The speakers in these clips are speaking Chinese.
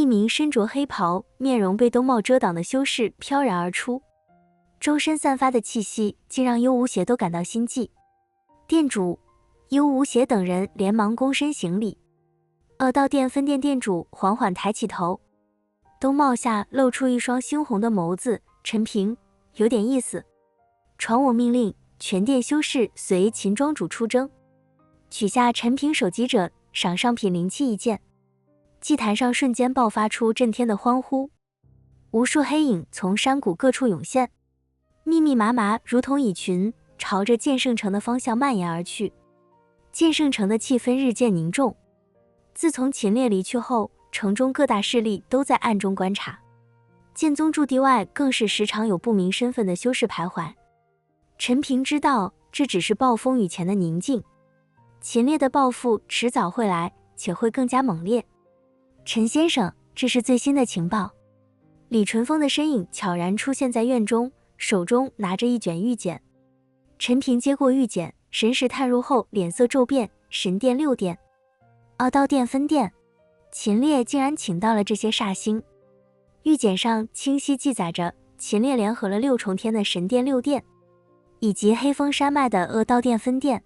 名身着黑袍，面容被兜帽遮挡的修士飘然而出，周身散发的气息竟让幽无邪都感到心悸。店主、幽无邪等人连忙躬身行礼。恶道店分店店主缓缓抬起头，兜帽下露出一双猩红的眸子。陈平，有点意思。传我命令，全店修士随秦庄主出征。取下陈平首级者，赏上品灵器1件。祭坛上瞬间爆发出震天的欢呼，无数黑影从山谷各处涌现，密密麻麻如同蚁群，朝着剑圣城的方向蔓延而去。剑圣城的气氛日渐凝重。自从秦烈离去后，城中各大势力都在暗中观察，剑宗驻地外更是时常有不明身份的修士徘徊。陈平知道这只是暴风雨前的宁静，秦烈的报复迟早会来，且会更加猛烈。陈先生，这是最新的情报。李淳风的身影悄然出现在院中，手中拿着一卷玉简。陈平接过玉简，神识探入后脸色骤变。神殿6殿，傲道殿分殿，秦烈竟然请到了这些煞星。玉简上清晰记载着秦烈联合了6重天的神殿6殿，以及黑风山脉的恶道殿分殿，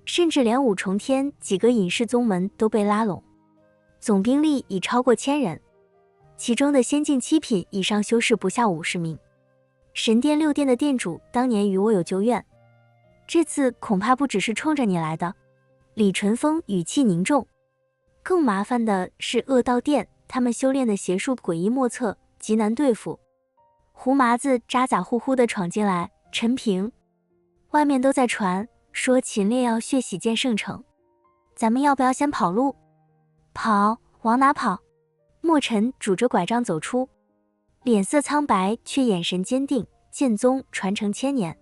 甚至连5重天几个隐士宗门都被拉拢，总兵力已超过1000人，其中的仙境7品以上修士不下50名。神殿6殿的殿主当年与我有旧怨，这次恐怕不只是冲着你来的。李淳风语气凝重。更麻烦的是恶道殿，他们修炼的邪术诡异莫测，极难对付。胡麻子咋咋呼呼地闯进来，陈平，外面都在传说秦烈要血洗剑圣城，咱们要不要先跑路？跑？往哪跑？墨尘拄着拐杖走出，脸色苍白却眼神坚定。剑宗传承1000年，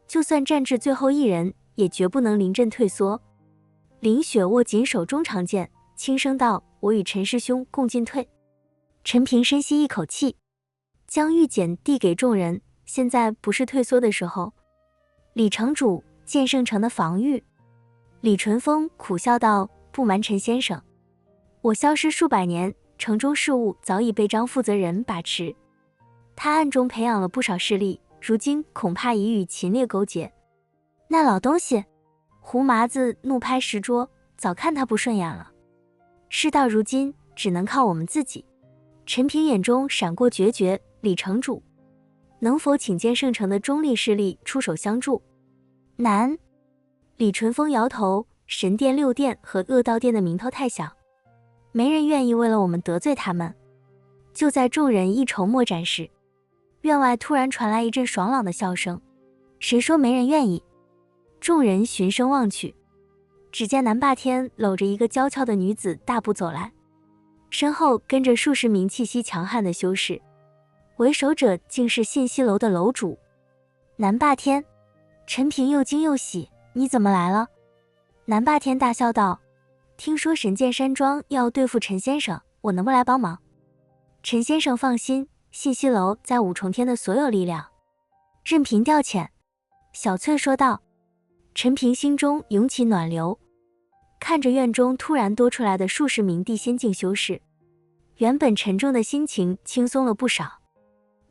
就算战至最后一人，也绝不能临阵退缩。林雪握紧手中长剑，轻声道：“我与陈师兄共进退。”陈平深吸一口气，将玉简递给众人。现在不是退缩的时候。李城主，剑圣城的防御。李淳风苦笑道：“不瞒陈先生，我消失数百年，城中事务早已被张负责人把持。他暗中培养了不少势力，如今恐怕已与秦烈勾结。”那老东西！胡麻子怒拍石桌，早看他不顺眼了。事到如今，只能靠我们自己。陈平眼中闪过决绝。李城主，能否请剑圣城的中立势力出手相助？难。李淳风摇头，神殿6殿和恶道殿的名头太响，没人愿意为了我们得罪他们。就在众人一筹莫展时，院外突然传来一阵爽朗的笑声。谁说没人愿意？众人循声望去，只见南霸天搂着一个娇俏的女子大步走来，身后跟着数十名气息强悍的修士，为首者竟是信息楼的楼主南霸天。陈平又惊又喜：“你怎么来了？”南霸天大笑道：“听说神剑山庄要对付陈先生，我能不来帮忙？”陈先生放心，信息楼在5重天的所有力量，任凭调遣。”小翠说道。陈平心中涌起暖流，看着院中突然多出来的数十名地仙境修士，原本沉重的心情轻松了不少。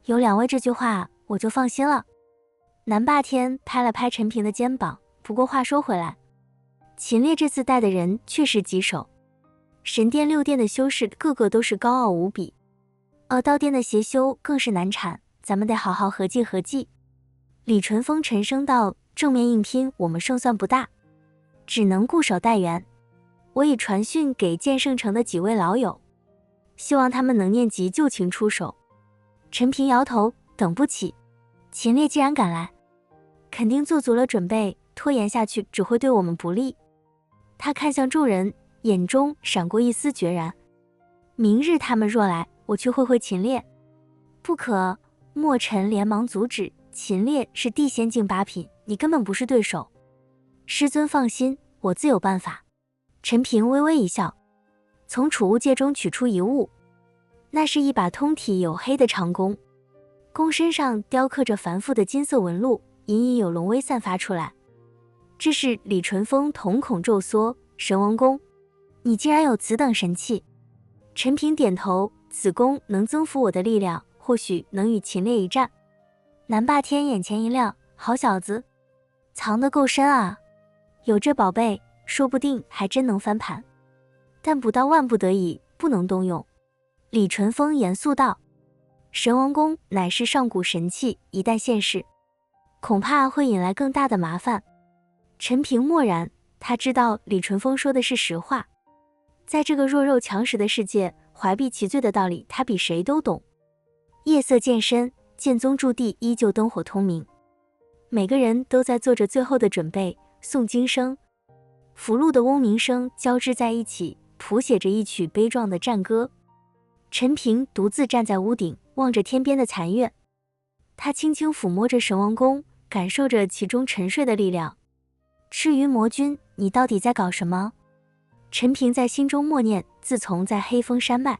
有2位这句话，我就放心了。南霸天拍了拍陈平的肩膀，不过话说回来，秦烈这次带的人确实棘手。神殿6殿的修士个个都是高傲无比，而道殿的邪修更是难缠，咱们得好好合计合计。李淳风沉声道：“正面硬拼，我们胜算不大，只能固守待援。我已传讯给剑圣城的几位老友，希望他们能念及旧情出手。”陈平摇头：“等不起，秦烈既然赶来，肯定做足了准备，拖延下去只会对我们不利。”他看向众人，眼中闪过一丝决然：“明日他们若来，我去会会秦烈。”不可！墨尘连忙阻止：“秦烈是地仙境8品，你根本不是对手。”师尊放心，我自有办法。陈平微微一笑，从储物戒中取出一物，那是一把通体黝黑的长弓，弓身上雕刻着繁复的金色纹路，隐隐有龙威散发出来。这是李淳风瞳孔骤缩：“神王弓，你竟然有此等神器！”陈平点头，子宫能增幅我的力量，或许能与秦烈一战。南霸天眼前一亮，好小子，藏得够深啊！有这宝贝，说不定还真能翻盘。但不到万不得已，不能动用。李淳风严肃道：“神王宫乃是上古神器，一旦现世，恐怕会引来更大的麻烦。”陈平默然，他知道李淳风说的是实话。在这个弱肉强食的世界，怀璧其罪的道理他比谁都懂。夜色渐深，剑宗驻地依旧灯火通明，每个人都在做着最后的准备。诵经声、符箓的嗡鸣声交织在一起，谱写着一曲悲壮的战歌。陈平独自站在屋顶，望着天边的残月。他轻轻抚摸着神王宫，感受着其中沉睡的力量。赤云魔君，你到底在搞什么？陈平在心中默念。自从在黑风山脉，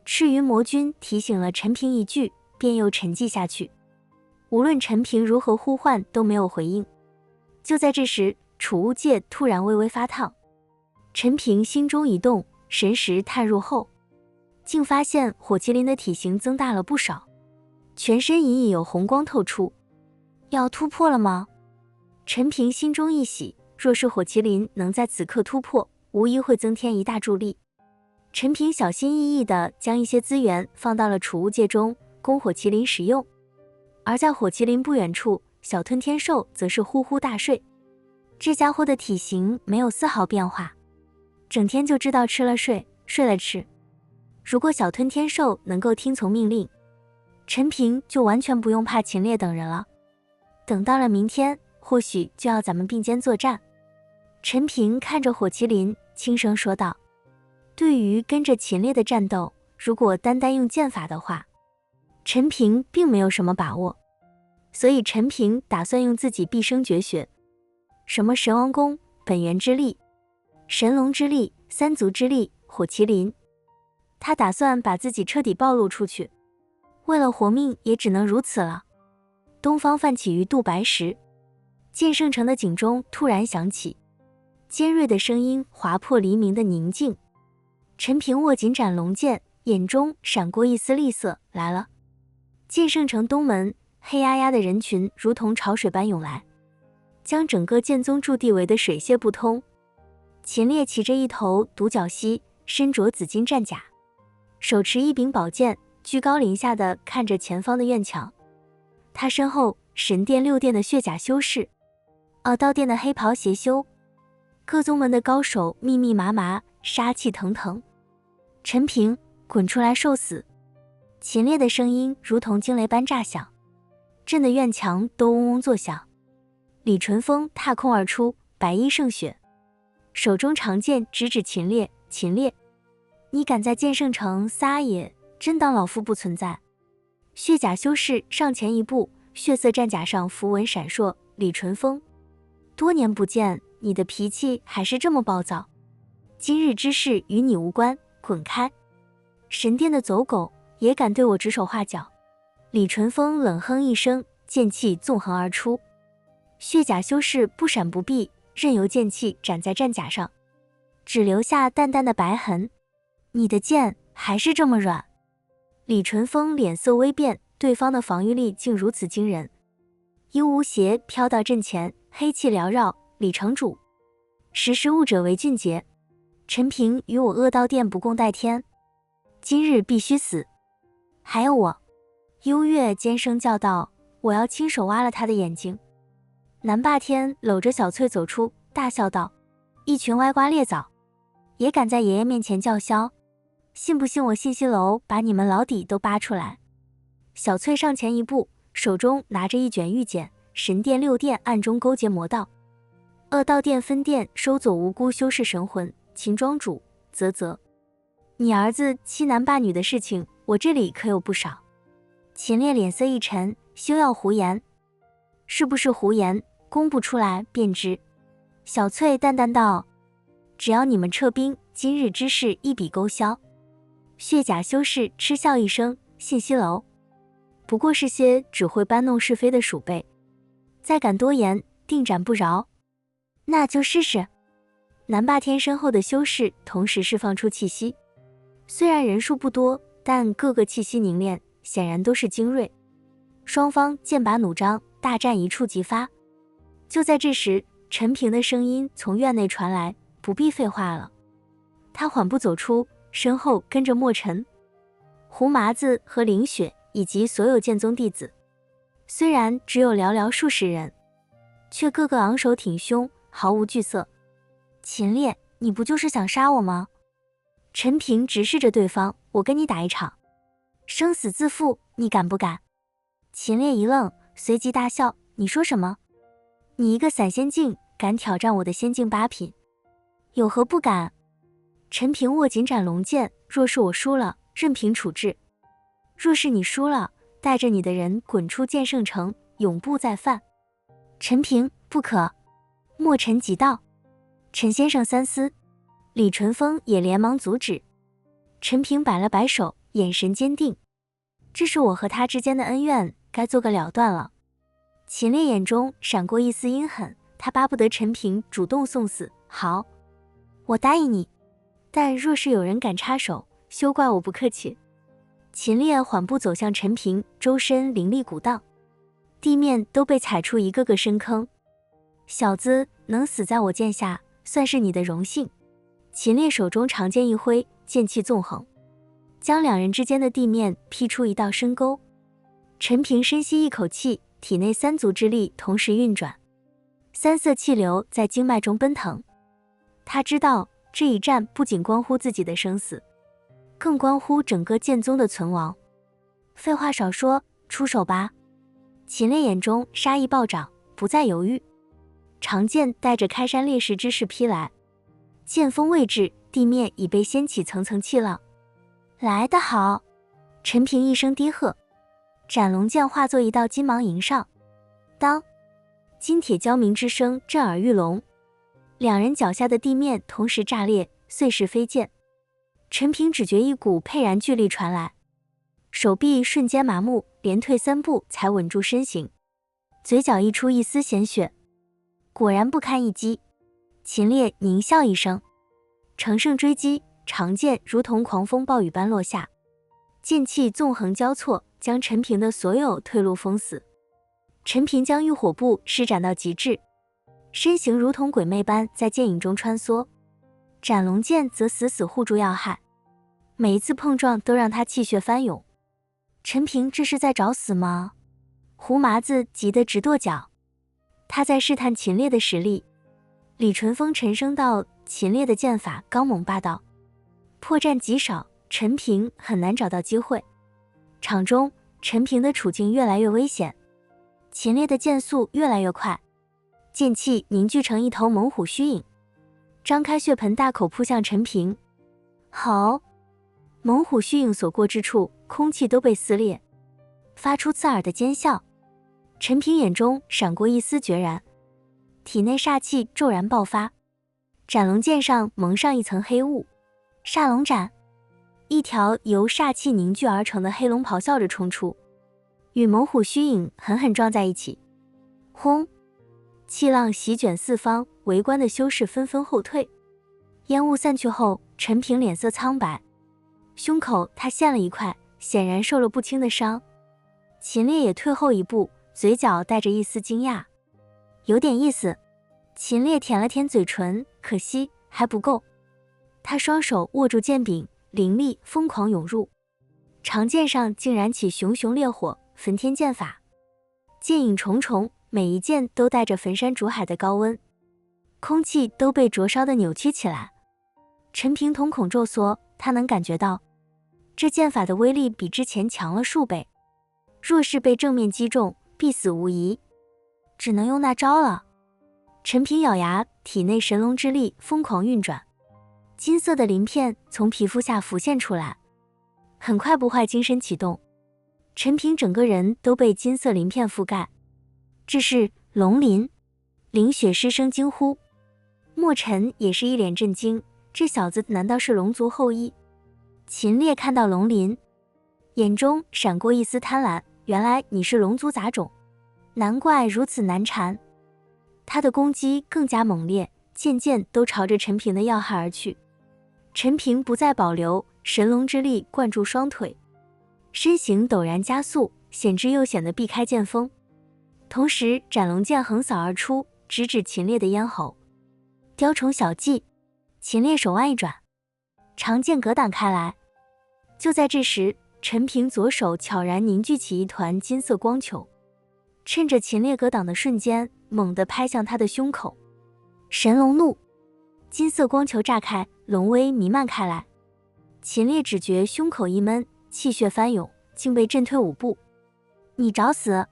赤云魔君提醒了陈平一句，便又沉寂下去。无论陈平如何呼唤，都没有回应。就在这时，储物戒突然微微发烫。陈平心中一动，神识探入后，竟发现火麒麟的体型增大了不少，全身隐隐有红光透出。要突破了吗？陈平心中一喜，若是火麒麟能在此刻突破，无疑会增添一大助力。陈平小心翼翼地将一些资源放到了储物戒中，供火麒麟使用。而在火麒麟不远处，小吞天兽则是呼呼大睡。这家伙的体型没有丝毫变化，整天就知道吃了睡，睡了吃。如果小吞天兽能够听从命令，陈平就完全不用怕秦烈等人了。等到了明天，或许就要咱们并肩作战。陈平看着火麒麟，轻声说道：“对于跟着秦烈的战斗，如果单单用剑法的话，陈平并没有什么把握。所以陈平打算用自己毕生绝学，什么神王功、本源之力、神龙之力、三足之力、火麒麟，他打算把自己彻底暴露出去。为了活命，也只能如此了。”东方泛起鱼肚白时，剑圣城的警钟突然响起，尖锐的声音划破黎明的宁静。陈平握紧斩龙剑，眼中闪过一丝厉色。来了！剑圣城东门，黑压压的人群如同潮水般涌来，将整个剑宗驻地围得水泄不通。秦烈骑着一头独角蜥，身着紫金战甲，手持一柄宝剑，居高临下的看着前方的院墙。他身后，神殿六殿的血甲修士，道殿的黑袍邪修，各宗门的高手密密麻麻，杀气腾腾。陈平，滚出来受死！秦烈的声音如同惊雷般炸响，震得院墙都嗡嗡作响。李淳风踏空而出，白衣胜雪，手中长剑直指秦烈。秦烈，你敢在剑圣城撒野，真当老夫不存在？血甲修士上前一步，血色战甲上符文闪烁。李淳风，多年不见，你的脾气还是这么暴躁。今日之事与你无关，滚开！神殿的走狗也敢对我指手画脚？李淳风冷哼一声，剑气纵横而出。血甲修士不闪不避，任由剑气斩在战甲上，只留下淡淡的白痕。你的剑还是这么软？李淳风脸色微变，对方的防御力竟如此惊人。幽无邪飘到阵前，黑气缭绕。李城主，识时务者为俊杰。陈平与我恶道殿不共戴天，今日必须死。还有我！幽月尖声叫道：“我要亲手挖了他的眼睛。”南霸天搂着小翠走出，大笑道：“一群歪瓜裂枣，也敢在爷爷面前叫嚣？信不信我信息楼把你们老底都扒出来？”小翠上前一步，手中拿着一卷玉简，神殿六殿暗中勾结魔道，恶道殿分殿收走无辜修士神魂。秦庄主，啧，你儿子欺男霸女的事情，我这里可有不少。秦烈脸色一沉，休要胡言。是不是胡言，公布出来便知。小翠淡淡道：“只要你们撤兵，今日之事一笔勾销。”血甲修士嗤笑一声：“信息楼不过是些只会搬弄是非的鼠辈，再敢多言，定斩不饶。”那就试试。南霸天身后的修士同时释放出气息，虽然人数不多，但各个气息凝练，显然都是精锐。双方剑拔弩张，大战一触即发。就在这时，陈平的声音从院内传来：“不必废话了。”他缓步走出，身后跟着墨尘、胡麻子和凌雪以及所有剑宗弟子。虽然只有寥寥数十人，却个个昂首挺胸，毫无惧色。秦烈，你不就是想杀我吗？陈平直视着对方：“我跟你打一场，生死自负，你敢不敢？”秦烈一愣，随即大笑：“你说什么？你一个散仙境，敢挑战我的仙境8品，有何不敢？”陈平握紧斩龙剑：“若是我输了，任凭处置；若是你输了，带着你的人滚出剑圣城，永不再犯。”陈平：“不可！”墨尘急道。陈先生三思，李淳风也连忙阻止。陈平摆了摆手，眼神坚定：“这是我和他之间的恩怨，该做个了断了。”秦烈眼中闪过一丝阴狠，他巴不得陈平主动送死。好，我答应你，但若是有人敢插手，休怪我不客气。秦烈缓步走向陈平，周身灵力鼓荡，地面都被踩出一个个深坑。小子，能死在我剑下，算是你的荣幸。秦烈手中长剑一挥，剑气纵横，将两人之间的地面劈出一道深沟。陈平深吸一口气，体内3足之力同时运转，3色气流在经脉中奔腾。他知道这一战不仅关乎自己的生死，更关乎整个剑宗的存亡。废话少说，出手吧！秦烈眼中杀意暴涨，不再犹豫，长剑带着开山裂石之势劈来。剑锋未至，地面已被掀起层层气浪。来得好！陈平一声低喝，斩龙剑化作一道金芒迎上。当，金铁交鸣之声震耳欲聋，两人脚下的地面同时炸裂，碎石飞溅。陈平只觉一股沛然巨力传来，手臂瞬间麻木，连退3步才稳住身形，嘴角溢出一丝鲜血。果然不堪一击。秦烈狞笑一声，乘胜追击，长剑如同狂风暴雨般落下，剑气纵横交错，将陈平的所有退路封死。陈平将御火步施展到极致，身形如同鬼魅般在剑影中穿梭，斩龙剑则死死护住要害，每一次碰撞都让他气血翻涌。陈平这是在找死吗？胡麻子急得直跺脚，他在试探秦烈的实力。李淳风沉声道：“秦烈的剑法刚猛霸道，破绽极少，陈平很难找到机会。”场中，陈平的处境越来越危险，秦烈的剑速越来越快，剑气凝聚成一头猛虎虚影，张开血盆大口扑向陈平。好！猛虎虚影所过之处，空气都被撕裂，发出刺耳的尖啸。陈平眼中闪过一丝决然，体内煞气骤然爆发，斩龙剑上蒙上一层黑雾。煞龙斩！一条由煞气凝聚而成的黑龙咆哮着冲出，与猛虎虚影狠狠撞在一起。轰！气浪席卷四方，围观的修士纷纷后退。烟雾散去后，陈平脸色苍白，胸口他陷了一块，显然受了不轻的伤。秦烈也退后一步，嘴角带着一丝惊讶。有点意思。秦烈舔了舔嘴唇，可惜还不够。他双手握住剑柄，灵力疯狂涌入，长剑上竟燃起熊熊烈火，焚天剑法。剑影重重，每一剑都带着焚山煮海的高温，空气都被灼烧的扭曲起来。陈平瞳孔骤缩，他能感觉到这剑法的威力比之前强了数倍，若是被正面击中，必死无疑。只能用那招了。陈平咬牙，体内神龙之力疯狂运转，金色的鳞片从皮肤下浮现出来，很快不坏金身启动，陈平整个人都被金色鳞片覆盖。这是龙鳞！凌雪失声惊呼，墨尘也是一脸震惊，这小子难道是龙族后裔？秦烈看到龙鳞，眼中闪过一丝贪婪，原来你是龙族杂种，难怪如此难缠。他的攻击更加猛烈，剑剑都朝着陈平的要害而去。陈平不再保留，神龙之力灌注双腿，身形陡然加速，险之又险地避开剑锋，同时斩龙剑横扫而出，直指秦烈的咽喉。雕虫小技，秦烈手腕一转，长剑格挡开来。就在这时，陈平左手悄然凝聚起一团金色光球，趁着秦烈格挡的瞬间，猛地拍向他的胸口。神龙怒，金色光球炸开，龙威弥漫开来。秦烈只觉胸口一闷，气血翻涌，竟被震退5步。你找死！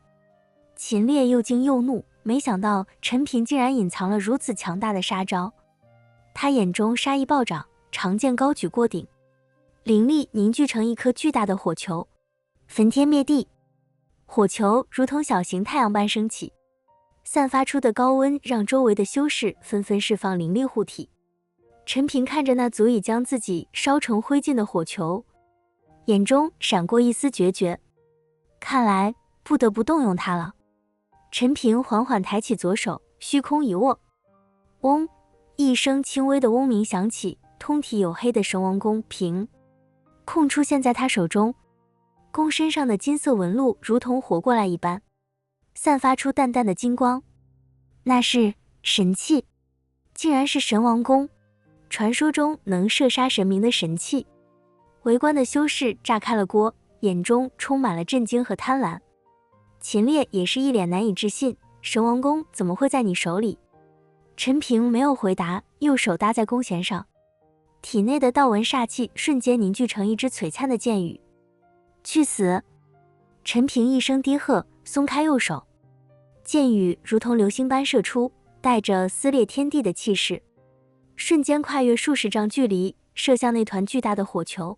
秦烈又惊又怒，没想到陈平竟然隐藏了如此强大的杀招。他眼中杀意暴涨，长剑高举过顶，灵力凝聚成一颗巨大的火球，焚天灭地。火球如同小型太阳般升起，散发出的高温让周围的修士纷纷释放灵力护体。陈平看着那足以将自己烧成灰烬的火球，眼中闪过一丝决绝，看来不得不动用它了。陈平缓缓抬起左手，虚空一握，嗡，一声轻微的嗡鸣响起，通体黝黑的神王弓凭空出现在他手中，弓身上的金色纹路如同活过来一般，散发出淡淡的金光。那是神器，竟然是神王弓，传说中能射杀神明的神器。围观的修士炸开了锅，眼中充满了震惊和贪婪。秦烈也是一脸难以置信，神王弓怎么会在你手里？陈平没有回答，右手搭在弓弦上，体内的道纹煞气瞬间凝聚成一支璀璨的剑羽。去死！陈平一声低喝，松开右手，剑羽如同流星般射出，带着撕裂天地的气势，瞬间跨越数十丈距离，射向那团巨大的火球。